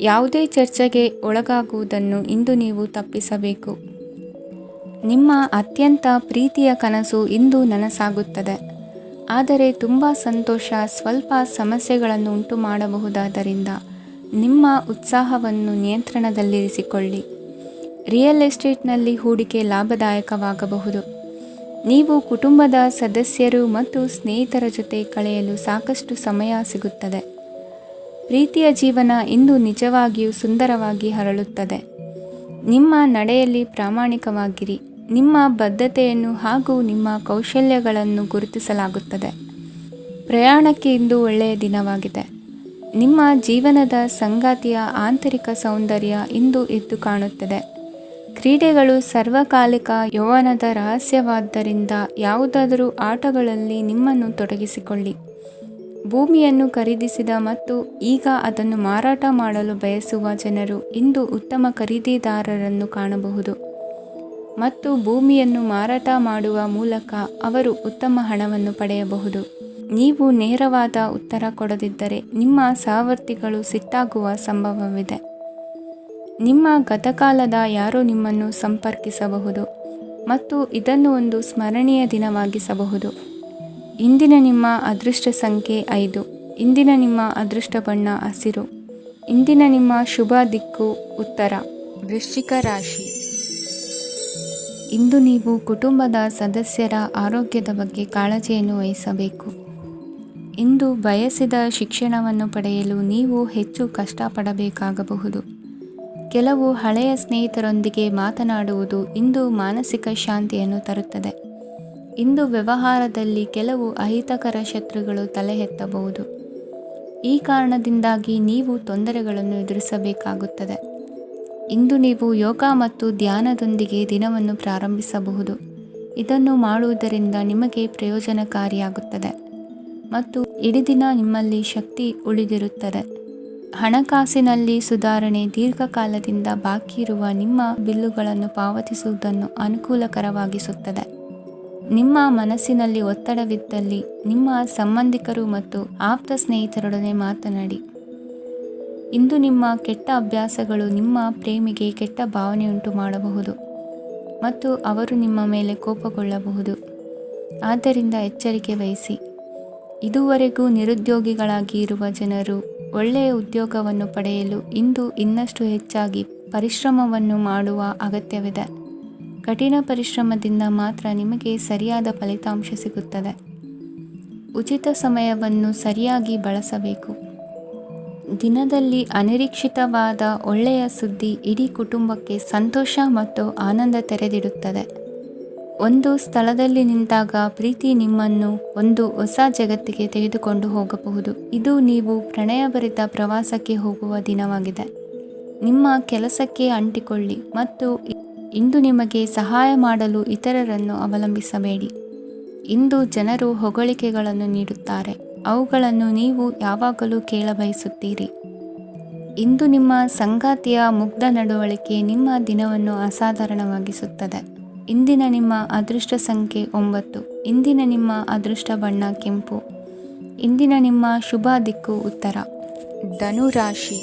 ಯಾವುದೇ ಚರ್ಚೆಗೆ ಒಳಗಾಗುವುದನ್ನು ಇಂದು ನೀವು ತಪ್ಪಿಸಬೇಕು. ನಿಮ್ಮ ಅತ್ಯಂತ ಪ್ರೀತಿಯ ಕನಸು ಇಂದು ನನಸಾಗುತ್ತದೆ. ಆದರೆ ತುಂಬ ಸಂತೋಷ ಸ್ವಲ್ಪ ಸಮಸ್ಯೆಗಳನ್ನು ಉಂಟು ಮಾಡಬಹುದಾದ್ದರಿಂದ ನಿಮ್ಮ ಉತ್ಸಾಹವನ್ನು ನಿಯಂತ್ರಣದಲ್ಲಿರಿಸಿಕೊಳ್ಳಿ. ರಿಯಲ್ ಎಸ್ಟೇಟ್ನಲ್ಲಿ ಹೂಡಿಕೆ ಲಾಭದಾಯಕವಾಗಬಹುದು. ನೀವು ಕುಟುಂಬದ ಸದಸ್ಯರು ಮತ್ತು ಸ್ನೇಹಿತರ ಜೊತೆ ಕಳೆಯಲು ಸಾಕಷ್ಟು ಸಮಯ ಸಿಗುತ್ತದೆ. ಪ್ರೀತಿಯ ಜೀವನ ಇಂದು ನಿಜವಾಗಿಯೂ ಸುಂದರವಾಗಿ ಹರಳುತ್ತದೆ. ನಿಮ್ಮ ನಡೆಯಲ್ಲಿ ಪ್ರಾಮಾಣಿಕವಾಗಿರಿ ನಿಮ್ಮ ಬದ್ಧತೆಯನ್ನು ಹಾಗೂ ನಿಮ್ಮ ಕೌಶಲ್ಯಗಳನ್ನು ಗುರುತಿಸಲಾಗುತ್ತದೆ. ಪ್ರಯಾಣಕ್ಕೆ ಇಂದು ಒಳ್ಳೆಯ ದಿನವಾಗಿದೆ. ನಿಮ್ಮ ಜೀವನದ ಸಂಗಾತಿಯ ಆಂತರಿಕ ಸೌಂದರ್ಯ ಇಂದು ಎದ್ದು ಕಾಣುತ್ತದೆ. ಕ್ರೀಡೆಗಳು ಸರ್ವಕಾಲಿಕ ಯೌವನದ ರಹಸ್ಯವಾದ್ದರಿಂದ ಯಾವುದಾದರೂ ಆಟಗಳಲ್ಲಿ ನಿಮ್ಮನ್ನು ತೊಡಗಿಸಿಕೊಳ್ಳಿ. ಭೂಮಿಯನ್ನು ಖರೀದಿಸಿದ ಮತ್ತು ಈಗ ಅದನ್ನು ಮಾರಾಟ ಮಾಡಲು ಬಯಸುವ ಜನರು ಇಂದು ಉತ್ತಮ ಖರೀದಿದಾರರನ್ನು ಕಾಣಬಹುದು ಮತ್ತು ಭೂಮಿಯನ್ನು ಮಾರಾಟ ಮಾಡುವ ಮೂಲಕ ಅವರು ಉತ್ತಮ ಹಣವನ್ನು ಪಡೆಯಬಹುದು. ನೀವು ನೇರವಾದ ಉತ್ತರ ಕೊಡದಿದ್ದರೆ ನಿಮ್ಮ ಸಹವರ್ತಿಗಳು ಸಿಟ್ಟಾಗುವ ಸಂಭವವಿದೆ. ನಿಮ್ಮ ಗತಕಾಲದ ಯಾರೋ ನಿಮ್ಮನ್ನು ಸಂಪರ್ಕಿಸಬಹುದು ಮತ್ತು ಇದನ್ನು ಒಂದು ಸ್ಮರಣೀಯ ದಿನವಾಗಿಸಬಹುದು. ಇಂದಿನ ನಿಮ್ಮ ಅದೃಷ್ಟ ಸಂಖ್ಯೆ 5. ಇಂದಿನ ನಿಮ್ಮ ಅದೃಷ್ಟ ಬಣ್ಣ ಹಸಿರು. ಇಂದಿನ ನಿಮ್ಮ ಶುಭ ದಿಕ್ಕು ಉತ್ತರ. ವೃಶ್ಚಿಕ ರಾಶಿ. ಇಂದು ನೀವು ಕುಟುಂಬದ ಸದಸ್ಯರ ಆರೋಗ್ಯದ ಬಗ್ಗೆ ಕಾಳಜಿಯನ್ನು ವಹಿಸಬೇಕು. ಇಂದು ಬಯಸಿದ ಶಿಕ್ಷಣವನ್ನು ಪಡೆಯಲು ನೀವು ಹೆಚ್ಚು ಕಷ್ಟಪಡಬೇಕಾಗಬಹುದು. ಕೆಲವು ಹಳೆಯ ಸ್ನೇಹಿತರೊಂದಿಗೆ ಮಾತನಾಡುವುದು ಇಂದು ಮಾನಸಿಕ ಶಾಂತಿಯನ್ನು ತರುತ್ತದೆ. ಇಂದು ವ್ಯವಹಾರದಲ್ಲಿ ಕೆಲವು ಅಹಿತಕರ ಶತ್ರುಗಳು ತಲೆ ಎತ್ತಬಹುದು. ಈ ಕಾರಣದಿಂದಾಗಿ ನೀವು ತೊಂದರೆಗಳನ್ನು ಎದುರಿಸಬೇಕಾಗುತ್ತದೆ. ಇಂದು ನೀವು ಯೋಗ ಮತ್ತು ಧ್ಯಾನದೊಂದಿಗೆ ದಿನವನ್ನು ಪ್ರಾರಂಭಿಸಬಹುದು. ಇದನ್ನು ಮಾಡುವುದರಿಂದ ನಿಮಗೆ ಪ್ರಯೋಜನಕಾರಿಯಾಗುತ್ತದೆ ಮತ್ತು ಇಡೀ ದಿನ ನಿಮ್ಮಲ್ಲಿ ಶಕ್ತಿ ಉಳಿದಿರುತ್ತದೆ. ಹಣಕಾಸಿನಲ್ಲಿ ಸುಧಾರಣೆ. ದೀರ್ಘಕಾಲದಿಂದ ಬಾಕಿ ಇರುವ ನಿಮ್ಮ ಬಿಲ್ಲುಗಳನ್ನು ಪಾವತಿಸುವುದನ್ನು ಅನುಕೂಲಕರವಾಗಿಸುತ್ತದೆ. ನಿಮ್ಮ ಮನಸ್ಸಿನಲ್ಲಿ ಒತ್ತಡವಿದ್ದಲ್ಲಿ ನಿಮ್ಮ ಸಂಬಂಧಿಕರು ಮತ್ತು ಆಪ್ತ ಸ್ನೇಹಿತರೊಡನೆ ಮಾತನಾಡಿ. ಇಂದು ನಿಮ್ಮ ಕೆಟ್ಟ ಅಭ್ಯಾಸಗಳು ನಿಮ್ಮ ಪ್ರೇಮಿಗೆ ಕೆಟ್ಟ ಭಾವನೆಯುಂಟು ಮಾಡಬಹುದು ಮತ್ತು ಅವರು ನಿಮ್ಮ ಮೇಲೆ ಕೋಪಗೊಳ್ಳಬಹುದು. ಆದ್ದರಿಂದ ಎಚ್ಚರಿಕೆ ವಹಿಸಿ. ಇದುವರೆಗೂ ನಿರುದ್ಯೋಗಿಗಳಾಗಿ ಇರುವ ಜನರು ಒಳ್ಳೆಯ ಉದ್ಯೋಗವನ್ನು ಪಡೆಯಲು ಇಂದು ಇನ್ನಷ್ಟು ಹೆಚ್ಚಾಗಿ ಪರಿಶ್ರಮವನ್ನು ಮಾಡುವ ಅಗತ್ಯವಿದೆ. ಕಠಿಣ ಪರಿಶ್ರಮದಿಂದ ಮಾತ್ರ ನಿಮಗೆ ಸರಿಯಾದ ಫಲಿತಾಂಶ ಸಿಗುತ್ತದೆ. ಉಚಿತ ಸಮಯವನ್ನು ಸರಿಯಾಗಿ ಬಳಸಬೇಕು. ದಿನದಲ್ಲಿ ಅನಿರೀಕ್ಷಿತವಾದ ಒಳ್ಳೆಯ ಸುದ್ದಿ ಇಡೀ ಕುಟುಂಬಕ್ಕೆ ಸಂತೋಷ ಮತ್ತು ಆನಂದ ತೆರೆದಿಡುತ್ತದೆ. ಒಂದು ಸ್ಥಳದಲ್ಲಿ ನಿಂತಾಗ ಪ್ರೀತಿ ನಿಮ್ಮನ್ನು ಒಂದು ಹೊಸ ಜಗತ್ತಿಗೆ ತೆಗೆದುಕೊಂಡು ಹೋಗಬಹುದು. ಇದು ನೀವು ಪ್ರಣಯಭರಿತ ಪ್ರವಾಸಕ್ಕೆ ಹೋಗುವ ದಿನವಾಗಿದೆ. ನಿಮ್ಮ ಕೆಲಸಕ್ಕೆ ಅಂಟಿಕೊಳ್ಳಿ ಮತ್ತು ಇಂದು ನಿಮಗೆ ಸಹಾಯ ಮಾಡಲು ಇತರರನ್ನು ಅವಲಂಬಿಸಬೇಡಿ. ಇಂದು ಜನರು ಹೊಗಳಿಕೆಗಳನ್ನು ನೀಡುತ್ತಾರೆ. ಅವುಗಳನ್ನು ನೀವು ಯಾವಾಗಲೂ ಕೇಳಬಯಸುತ್ತೀರಿ. ಇಂದು ನಿಮ್ಮ ಸಂಗಾತಿಯ ಮುಗ್ಧ ನಡವಳಿಕೆ ನಿಮ್ಮ ದಿನವನ್ನು ಅಸಾಧಾರಣವಾಗಿಸುತ್ತದೆ. ಇಂದಿನ ನಿಮ್ಮ ಅದೃಷ್ಟ ಸಂಖ್ಯೆ 9. ಇಂದಿನ ನಿಮ್ಮ ಅದೃಷ್ಟ ಬಣ್ಣ ಕೆಂಪು. ಇಂದಿನ ನಿಮ್ಮ ಶುಭ ದಿಕ್ಕು ಉತ್ತರ. ಧನುರಾಶಿ.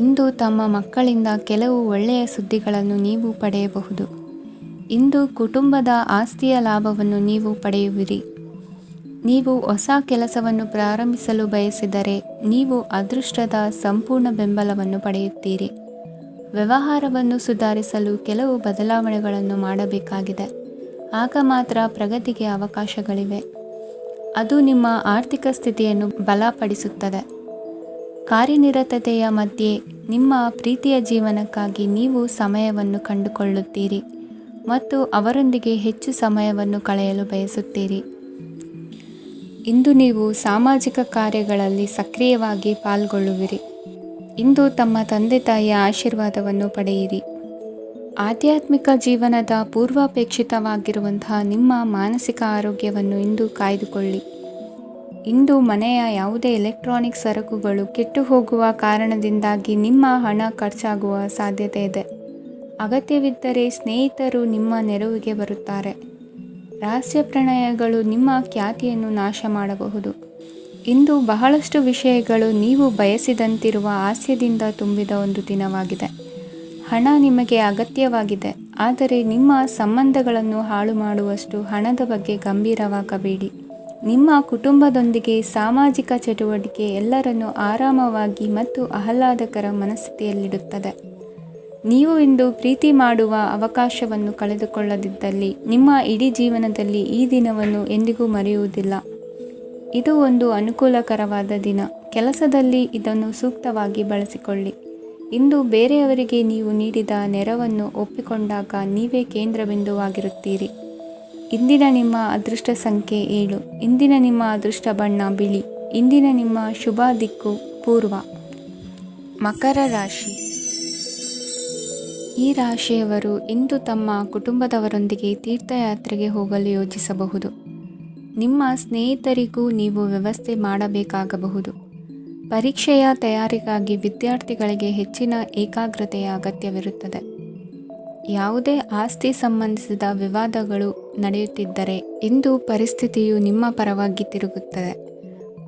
ಇಂದು ತಮ್ಮ ಮಕ್ಕಳಿಂದ ಕೆಲವು ಒಳ್ಳೆಯ ಸುದ್ದಿಗಳನ್ನು ನೀವು ಪಡೆಯಬಹುದು. ಇಂದು ಕುಟುಂಬದ ಆಸ್ತಿಯ ಲಾಭವನ್ನು ನೀವು ಪಡೆಯುವಿರಿ. ನೀವು ಹೊಸ ಕೆಲಸವನ್ನು ಪ್ರಾರಂಭಿಸಲು ಬಯಸಿದರೆ ನೀವು ಅದೃಷ್ಟದ ಸಂಪೂರ್ಣ ಬೆಂಬಲವನ್ನು ಪಡೆಯುತ್ತೀರಿ. ವ್ಯವಹಾರವನ್ನು ಸುಧಾರಿಸಲು ಕೆಲವು ಬದಲಾವಣೆಗಳನ್ನು ಮಾಡಬೇಕಾಗಿದೆ. ಆಗ ಮಾತ್ರ ಪ್ರಗತಿಗೆ ಅವಕಾಶಗಳಿವೆ. ಅದು ನಿಮ್ಮ ಆರ್ಥಿಕ ಸ್ಥಿತಿಯನ್ನು ಬಲಪಡಿಸುತ್ತದೆ. ಕಾರ್ಯನಿರತತೆಯ ಮಧ್ಯೆ ನಿಮ್ಮ ಪ್ರೀತಿಯ ಜೀವನಕ್ಕಾಗಿ ನೀವು ಸಮಯವನ್ನು ಕಂಡುಕೊಳ್ಳುತ್ತೀರಿ ಮತ್ತು ಅವರೊಂದಿಗೆ ಹೆಚ್ಚು ಸಮಯವನ್ನು ಕಳೆಯಲು ಬಯಸುತ್ತೀರಿ. ಇಂದು ನೀವು ಸಾಮಾಜಿಕ ಕಾರ್ಯಗಳಲ್ಲಿ ಸಕ್ರಿಯವಾಗಿ ಪಾಲ್ಗೊಳ್ಳುವಿರಿ. ಇಂದು ತಮ್ಮ ತಂದೆ ತಾಯಿಯ ಆಶೀರ್ವಾದವನ್ನು ಪಡೆಯಿರಿ. ಆಧ್ಯಾತ್ಮಿಕ ಜೀವನದ ಪೂರ್ವಾಪೇಕ್ಷಿತವಾಗಿರುವಂತಹ ನಿಮ್ಮ ಮಾನಸಿಕ ಆರೋಗ್ಯವನ್ನು ಇಂದು ಕಾಯ್ದುಕೊಳ್ಳಿ. ಇಂದು ಮನೆಯ ಯಾವುದೇ ಎಲೆಕ್ಟ್ರಾನಿಕ್ ಸರಕುಗಳು ಕೆಟ್ಟು ಹೋಗುವ ಕಾರಣದಿಂದಾಗಿ ನಿಮ್ಮ ಹಣ ಖರ್ಚಾಗುವ ಸಾಧ್ಯತೆ ಇದೆ. ಅಗತ್ಯವಿದ್ದರೆ ಸ್ನೇಹಿತರು ನಿಮ್ಮ ನೆರವಿಗೆ ಬರುತ್ತಾರೆ. ರಹಸ್ಯ ಪ್ರಣಯಗಳು ನಿಮ್ಮ ಖ್ಯಾತಿಯನ್ನು ನಾಶ ಮಾಡಬಹುದು. ಇಂದು ಬಹಳಷ್ಟು ವಿಷಯಗಳು ನೀವು ಬಯಸಿದಂತಿರುವ ಹಾಸ್ಯದಿಂದ ತುಂಬಿದ ಒಂದು ದಿನವಾಗಿದೆ. ಹಣ ನಿಮಗೆ ಅಗತ್ಯವಾಗಿದೆ, ಆದರೆ ನಿಮ್ಮ ಸಂಬಂಧಗಳನ್ನು ಹಾಳು ಮಾಡುವಷ್ಟು ಹಣದ ಬಗ್ಗೆ ಗಂಭೀರವಾಗಬೇಡಿ. ನಿಮ್ಮ ಕುಟುಂಬದೊಂದಿಗೆ ಸಾಮಾಜಿಕ ಚಟುವಟಿಕೆ ಎಲ್ಲರನ್ನೂ ಆರಾಮವಾಗಿ ಮತ್ತು ಆಹ್ಲಾದಕರ ಮನಸ್ಥಿತಿಯಲ್ಲಿಡುತ್ತದೆ. ನೀವು ಇಂದು ಪ್ರೀತಿ ಮಾಡುವ ಅವಕಾಶವನ್ನು ಕಳೆದುಕೊಳ್ಳದಿದ್ದಲ್ಲಿ ನಿಮ್ಮ ಇಡೀ ಜೀವನದಲ್ಲಿ ಈ ದಿನವನ್ನು ಎಂದಿಗೂ ಮರೆಯುವುದಿಲ್ಲ. ಇದು ಒಂದು ಅನುಕೂಲಕರವಾದ ದಿನ. ಕೆಲಸದಲ್ಲಿ ಇದನ್ನು ಸೂಕ್ತವಾಗಿ ಬಳಸಿಕೊಳ್ಳಿ. ಇಂದು ಬೇರೆಯವರಿಗೆ ನೀವು ನೀಡಿದ ನೆರವನ್ನು ಒಪ್ಪಿಕೊಂಡಾಗ ನೀವೇ ಕೇಂದ್ರ ಬಿಂದುವಾಗಿರುತ್ತೀರಿ. ಇಂದಿನ ನಿಮ್ಮ ಅದೃಷ್ಟ ಸಂಖ್ಯೆ 7. ಇಂದಿನ ನಿಮ್ಮ ಅದೃಷ್ಟ ಬಣ್ಣ ಬಿಳಿ. ಇಂದಿನ ನಿಮ್ಮ ಶುಭ ದಿಕ್ಕು ಪೂರ್ವ. ಮಕರ ರಾಶಿ. ಈ ರಾಶಿಯವರು ಇಂದು ತಮ್ಮ ಕುಟುಂಬದವರೊಂದಿಗೆ ತೀರ್ಥಯಾತ್ರೆಗೆ ಹೋಗಲು ಯೋಜಿಸಬಹುದು. ನಿಮ್ಮ ಸ್ನೇಹಿತರಿಗೂ ನೀವು ವ್ಯವಸ್ಥೆ ಮಾಡಬೇಕಾಗಬಹುದು. ಪರೀಕ್ಷೆಯ ತಯಾರಿಗಾಗಿ ವಿದ್ಯಾರ್ಥಿಗಳಿಗೆ ಹೆಚ್ಚಿನ ಏಕಾಗ್ರತೆಯ ಅಗತ್ಯವಿರುತ್ತದೆ. ಯಾವುದೇ ಆಸ್ತಿ ಸಂಬಂಧಿಸಿದ ವಿವಾದಗಳು ನಡೆಯುತ್ತಿದ್ದರೆ ಇಂದು ಪರಿಸ್ಥಿತಿಯು ನಿಮ್ಮ ಪರವಾಗಿ ತಿರುಗುತ್ತದೆ.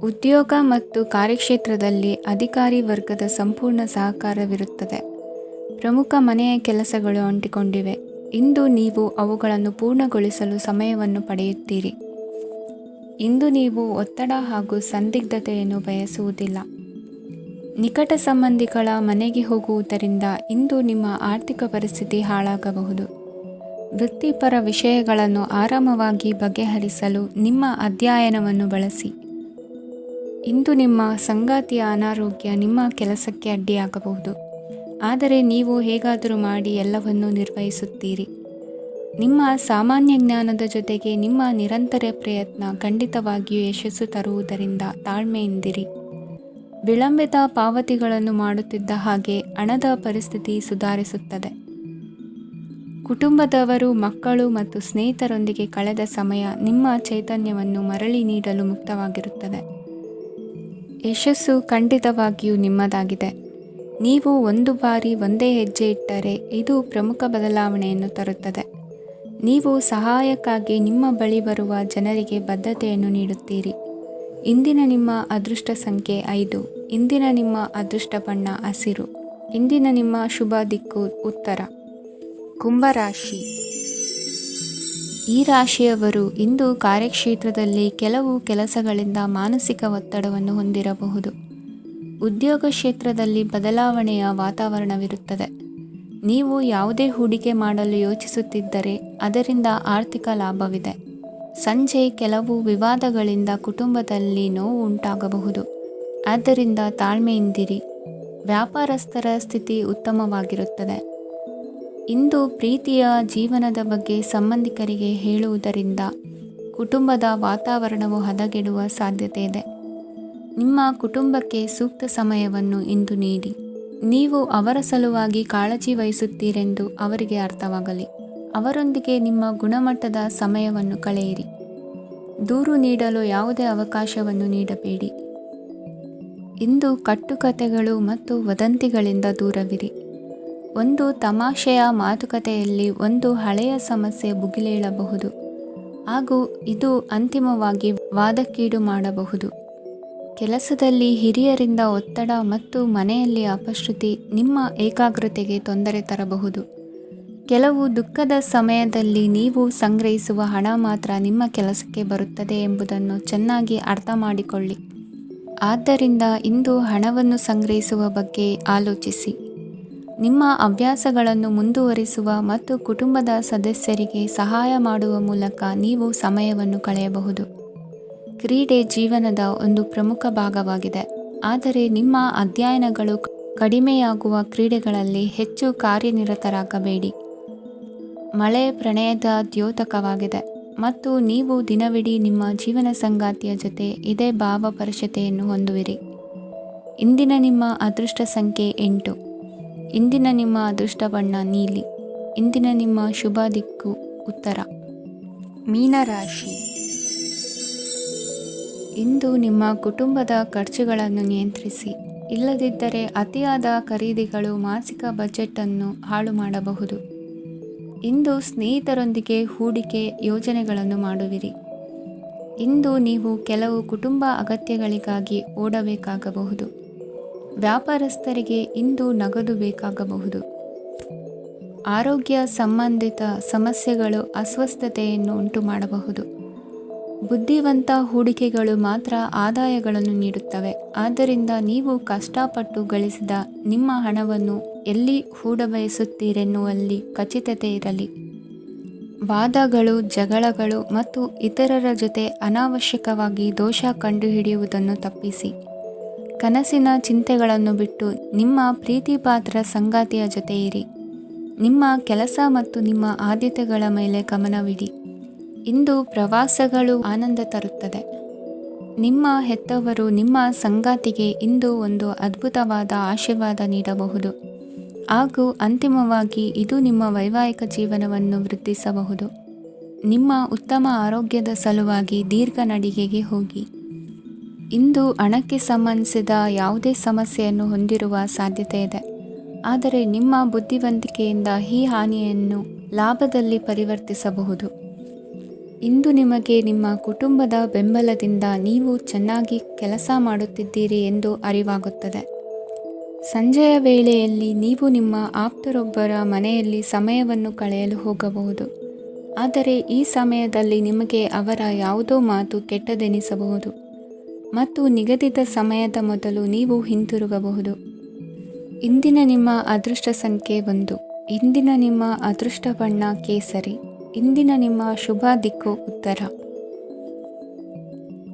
ಉದ್ಯೋಗ ಮತ್ತು ಕಾರ್ಯಕ್ಷೇತ್ರದಲ್ಲಿ ಅಧಿಕಾರಿ ವರ್ಗದ ಸಂಪೂರ್ಣ ಸಹಕಾರವಿರುತ್ತದೆ. ಪ್ರಮುಖ ಮನೆಯ ಕೆಲಸಗಳು ಅಂಟಿಕೊಂಡಿವೆ. ಇಂದು ನೀವು ಅವುಗಳನ್ನು ಪೂರ್ಣಗೊಳಿಸಲು ಸಮಯವನ್ನು ಪಡೆಯುತ್ತೀರಿ. ಇಂದು ನೀವು ಒತ್ತಡ ಹಾಗೂ ಸಂದಿಗ್ಧತೆಯನ್ನು ಬಯಸುವುದಿಲ್ಲ. ನಿಕಟ ಸಂಬಂಧಿಗಳ ಮನೆಗೆ ಹೋಗುವುದರಿಂದ ಇಂದು ನಿಮ್ಮ ಆರ್ಥಿಕ ಪರಿಸ್ಥಿತಿ ಹಾಳಾಗಬಹುದು. ವೃತ್ತಿಪರ ವಿಷಯಗಳನ್ನು ಆರಾಮವಾಗಿ ಬಗೆಹರಿಸಲು ನಿಮ್ಮ ಅಧ್ಯಯನವನ್ನು ಬಳಸಿ. ಇಂದು ನಿಮ್ಮ ಸಂಗಾತಿಯ ಅನಾರೋಗ್ಯ ನಿಮ್ಮ ಕೆಲಸಕ್ಕೆ ಅಡ್ಡಿಯಾಗಬಹುದು. ಆದರೆ ನೀವು ಹೇಗಾದರೂ ಮಾಡಿ ಎಲ್ಲವನ್ನೂ ನಿರ್ವಹಿಸುತ್ತೀರಿ. ನಿಮ್ಮ ಸಾಮಾನ್ಯ ಜ್ಞಾನದ ಜೊತೆಗೆ ನಿಮ್ಮ ನಿರಂತರ ಪ್ರಯತ್ನ ಖಂಡಿತವಾಗಿಯೂ ಯಶಸ್ಸು ತರುವುದರಿಂದ ತಾಳ್ಮೆಯಿಂದಿರಿ. ವಿಳಂಬಿತ ಪಾವತಿಗಳನ್ನು ಮಾಡುತ್ತಿದ್ದ ಹಾಗೆ ಹಣದ ಪರಿಸ್ಥಿತಿ ಸುಧಾರಿಸುತ್ತದೆ. ಕುಟುಂಬದವರು, ಮಕ್ಕಳು ಮತ್ತು ಸ್ನೇಹಿತರೊಂದಿಗೆ ಕಳೆದ ಸಮಯ ನಿಮ್ಮ ಚೈತನ್ಯವನ್ನು ಮರಳಿ ನೀಡಲು ಮುಕ್ತವಾಗಿರುತ್ತದೆ. ಯಶಸ್ಸು ಖಂಡಿತವಾಗಿಯೂ ನಿಮ್ಮದಾಗಿದೆ. ನೀವು ಒಂದು ಬಾರಿ ಒಂದೇ ಹೆಜ್ಜೆ ಇಟ್ಟರೆ ಇದು ಪ್ರಮುಖ ಬದಲಾವಣೆಯನ್ನು ತರುತ್ತದೆ. ನೀವು ಸಹಾಯಕ್ಕಾಗಿ ನಿಮ್ಮ ಬಳಿ ಬರುವ ಜನರಿಗೆ ಬದ್ಧತೆಯನ್ನು ನೀಡುತ್ತೀರಿ. ಇಂದಿನ ನಿಮ್ಮ ಅದೃಷ್ಟ ಸಂಖ್ಯೆ 5. ಇಂದಿನ ನಿಮ್ಮ ಅದೃಷ್ಟ ಬಣ್ಣ ಹಸಿರು. ಇಂದಿನ ನಿಮ್ಮ ಶುಭ ದಿಕ್ಕು ಉತ್ತರ. ಕುಂಭರಾಶಿ. ಈ ರಾಶಿಯವರು ಇಂದು ಕಾರ್ಯಕ್ಷೇತ್ರದಲ್ಲಿ ಕೆಲವು ಕೆಲಸಗಳಿಂದ ಮಾನಸಿಕ ಒತ್ತಡವನ್ನು ಹೊಂದಿರಬಹುದು. ಉದ್ಯೋಗ ಕ್ಷೇತ್ರದಲ್ಲಿ ಬದಲಾವಣೆಯ ವಾತಾವರಣವಿರುತ್ತದೆ. ನೀವು ಯಾವುದೇ ಹೂಡಿಕೆ ಮಾಡಲು ಯೋಚಿಸುತ್ತಿದ್ದರೆ ಅದರಿಂದ ಆರ್ಥಿಕ ಲಾಭವಿದೆ. ಸಂಜೆ ಕೆಲವು ವಿವಾದಗಳಿಂದ ಕುಟುಂಬದಲ್ಲಿ ನೋವು ಉಂಟಾಗಬಹುದು. ಆದ್ದರಿಂದ ತಾಳ್ಮೆಯಿಂದಿರಿ. ವ್ಯಾಪಾರಸ್ಥರ ಸ್ಥಿತಿ ಉತ್ತಮವಾಗಿರುತ್ತದೆ. ಇಂದು ಪ್ರೀತಿಯ ಜೀವನದ ಬಗ್ಗೆ ಸಂಬಂಧಿಕರಿಗೆ ಹೇಳುವುದರಿಂದ ಕುಟುಂಬದ ವಾತಾವರಣವು ಹದಗೆಡುವ ಸಾಧ್ಯತೆ ಇದೆ. ನಿಮ್ಮ ಕುಟುಂಬಕ್ಕೆ ಸೂಕ್ತ ಸಮಯವನ್ನು ಇಂದು ನೀಡಿ. ನೀವು ಅವರ ಸಲುವಾಗಿ ಕಾಳಜಿ ವಹಿಸುತ್ತೀರೆಂದು ಅವರಿಗೆ ಅರ್ಥವಾಗಲಿ. ಅವರೊಂದಿಗೆ ನಿಮ್ಮ ಗುಣಮಟ್ಟದ ಸಮಯವನ್ನು ಕಳೆಯಿರಿ. ದೂರು ನೀಡಲು ಯಾವುದೇ ಅವಕಾಶವನ್ನು ನೀಡಬೇಡಿ. ಇಂದು ಕಟ್ಟುಕತೆಗಳು ಮತ್ತು ವದಂತಿಗಳಿಂದ ದೂರವಿರಿ. ಒಂದು ತಮಾಷೆಯ ಮಾತುಕತೆಯಲ್ಲಿ ಒಂದು ಹಳೆಯ ಸಮಸ್ಯೆ ಭುಗಿಲೇಳಬಹುದು ಹಾಗೂ ಇದು ಅಂತಿಮವಾಗಿ ವಾದಕ್ಕೀಡು ಮಾಡಬಹುದು. ಕೆಲಸದಲ್ಲಿ ಹಿರಿಯರಿಂದ ಒತ್ತಡ ಮತ್ತು ಮನೆಯಲ್ಲಿ ಅಪಶ್ರುತಿ ನಿಮ್ಮ ಏಕಾಗ್ರತೆಗೆ ತೊಂದರೆ ತರಬಹುದು. ಕೆಲವು ದುಃಖದ ಸಮಯದಲ್ಲಿ ನೀವು ಸಂಗ್ರಹಿಸುವ ಹಣ ಮಾತ್ರ ನಿಮ್ಮ ಕೆಲಸಕ್ಕೆ ಬರುತ್ತದೆ ಎಂಬುದನ್ನು ಚೆನ್ನಾಗಿ ಅರ್ಥ ಮಾಡಿಕೊಳ್ಳಿ. ಆದ್ದರಿಂದ ಇಂದು ಹಣವನ್ನು ಸಂಗ್ರಹಿಸುವ ಬಗ್ಗೆ ಆಲೋಚಿಸಿ. ನಿಮ್ಮ ಹವ್ಯಾಸಗಳನ್ನು ಮುಂದುವರಿಸುವ ಮತ್ತು ಕುಟುಂಬದ ಸದಸ್ಯರಿಗೆ ಸಹಾಯ ಮಾಡುವ ಮೂಲಕ ನೀವು ಸಮಯವನ್ನು ಕಳೆಯಬಹುದು. ಕ್ರೀಡೆ ಜೀವನದ ಒಂದು ಪ್ರಮುಖ ಭಾಗವಾಗಿದೆ. ಆದರೆ ನಿಮ್ಮ ಅಧ್ಯಯನಗಳು ಕಡಿಮೆಯಾಗುವ ಕ್ರೀಡೆಗಳಲ್ಲಿ ಹೆಚ್ಚು ಕಾರ್ಯನಿರತರಾಗಬೇಡಿ. ಮಳೆ ಪ್ರಣಯದ ದ್ಯೋತಕವಾಗಿದೆ ಮತ್ತು ನೀವು ದಿನವಿಡೀ ನಿಮ್ಮ ಜೀವನ ಸಂಗಾತಿಯ ಜೊತೆ ಇದೇ ಭಾವಪರಶತೆಯನ್ನು ಹೊಂದುವಿರಿ. ಇಂದಿನ ನಿಮ್ಮ ಅದೃಷ್ಟ ಸಂಖ್ಯೆ 8. ಇಂದಿನ ನಿಮ್ಮ ಅದೃಷ್ಟ ಬಣ್ಣ ನೀಲಿ. ಇಂದಿನ ನಿಮ್ಮ ಶುಭ ದಿಕ್ಕು ಉತ್ತರ. ಮೀನರಾಶಿ. ಇಂದು ನಿಮ್ಮ ಕುಟುಂಬದ ಖರ್ಚುಗಳನ್ನು ನಿಯಂತ್ರಿಸಿ. ಇಲ್ಲದಿದ್ದರೆ ಅತಿಯಾದ ಖರೀದಿಗಳು ಮಾಸಿಕ ಬಜೆಟನ್ನು ಹಾಳು ಮಾಡಬಹುದು. ಇಂದು ಸ್ನೇಹಿತರೊಂದಿಗೆ ಹೂಡಿಕೆ ಯೋಜನೆಗಳನ್ನು ಮಾಡುವಿರಿ. ಇಂದು ನೀವು ಕೆಲವು ಕುಟುಂಬ ಅಗತ್ಯಗಳಿಗಾಗಿ ಓಡಬೇಕಾಗಬಹುದು. ವ್ಯಾಪಾರಸ್ಥರಿಗೆ ಇಂದು ನಗದು ಬೇಕಾಗಬಹುದು. ಆರೋಗ್ಯ ಸಂಬಂಧಿತ ಸಮಸ್ಯೆಗಳು ಅಸ್ವಸ್ಥತೆಯನ್ನು ಉಂಟು ಮಾಡಬಹುದು. ಬುದ್ಧಿವಂತ ಹೂಡಿಕೆಗಳು ಮಾತ್ರ ಆದಾಯಗಳನ್ನು ನೀಡುತ್ತವೆ. ಆದ್ದರಿಂದ ನೀವು ಕಷ್ಟಪಟ್ಟು ಗಳಿಸಿದ ನಿಮ್ಮ ಹಣವನ್ನು ಎಲ್ಲಿ ಹೂಡಬಯಸುತ್ತೀರೆನ್ನುವಲ್ಲಿ ಖಚಿತತೆ ಇರಲಿ. ವಾದಗಳು, ಜಗಳಗಳು ಮತ್ತು ಇತರರ ಜೊತೆ ಅನಾವಶ್ಯಕವಾಗಿ ದೋಷ ಕಂಡುಹಿಡಿಯುವುದನ್ನು ತಪ್ಪಿಸಿ. ಕನಸಿನ ಚಿಂತೆಗಳನ್ನು ಬಿಟ್ಟು ನಿಮ್ಮ ಪ್ರೀತಿಪಾತ್ರ ಸಂಗಾತಿಯ ಜೊತೆ ಇರಿ. ನಿಮ್ಮ ಕೆಲಸ ಮತ್ತು ನಿಮ್ಮ ಆದ್ಯತೆಗಳ ಮೇಲೆ ಗಮನವಿಡಿ. ಇಂದು ಪ್ರವಾಸಗಳು ಆನಂದ ತರುತ್ತದೆ. ನಿಮ್ಮ ಹೆತ್ತವರು ನಿಮ್ಮ ಸಂಗಾತಿಗೆ ಇಂದು ಒಂದು ಅದ್ಭುತವಾದ ಆಶೀರ್ವಾದ ನೀಡಬಹುದು ಹಾಗೂ ಅಂತಿಮವಾಗಿ ಇದು ನಿಮ್ಮ ವೈವಾಹಿಕ ಜೀವನವನ್ನು ವೃದ್ಧಿಸಬಹುದು. ನಿಮ್ಮ ಉತ್ತಮ ಆರೋಗ್ಯದ ಸಲುವಾಗಿ ದೀರ್ಘ ನಡಿಗೆಗೆ ಹೋಗಿ. ಇಂದು ಹಣಕ್ಕೆ ಸಂಬಂಧಿಸಿದ ಯಾವುದೇ ಸಮಸ್ಯೆಯನ್ನು ಹೊಂದಿರುವ ಸಾಧ್ಯತೆ ಇದೆ, ಆದರೆ ನಿಮ್ಮ ಬುದ್ಧಿವಂತಿಕೆಯಿಂದ ಈ ಹಾನಿಯನ್ನು ಲಾಭದಲ್ಲಿ ಪರಿವರ್ತಿಸಬಹುದು. ಇಂದು ನಿಮಗೆ ನಿಮ್ಮ ಕುಟುಂಬದ ಬೆಂಬಲದಿಂದ ನೀವು ಚೆನ್ನಾಗಿ ಕೆಲಸ ಮಾಡುತ್ತಿದ್ದೀರಿ ಎಂದು ಅರಿವಾಗುತ್ತದೆ. ಸಂಜೆಯ ವೇಳೆಯಲ್ಲಿ ನೀವು ನಿಮ್ಮ ಆಪ್ತರೊಬ್ಬರ ಮನೆಯಲ್ಲಿ ಸಮಯವನ್ನು ಕಳೆಯಲು ಹೋಗಬಹುದು, ಆದರೆ ಈ ಸಮಯದಲ್ಲಿ ನಿಮಗೆ ಅವರ ಯಾವುದೋ ಮಾತು ಕೆಟ್ಟದೆನಿಸಬಹುದು ಮತ್ತು ನಿಗದಿತ ಸಮಯದ ಮೊದಲು ನೀವು ಹಿಂತಿರುಗಬಹುದು. ಇಂದಿನ ನಿಮ್ಮ ಅದೃಷ್ಟ ಸಂಖ್ಯೆ 1. ಇಂದಿನ ನಿಮ್ಮ ಅದೃಷ್ಟ ಬಣ್ಣ ಕೇಸರಿ. ಇಂದಿನ ನಿಮ್ಮ ಶುಭ ದಿಕ್ಕು ಉತ್ತರ.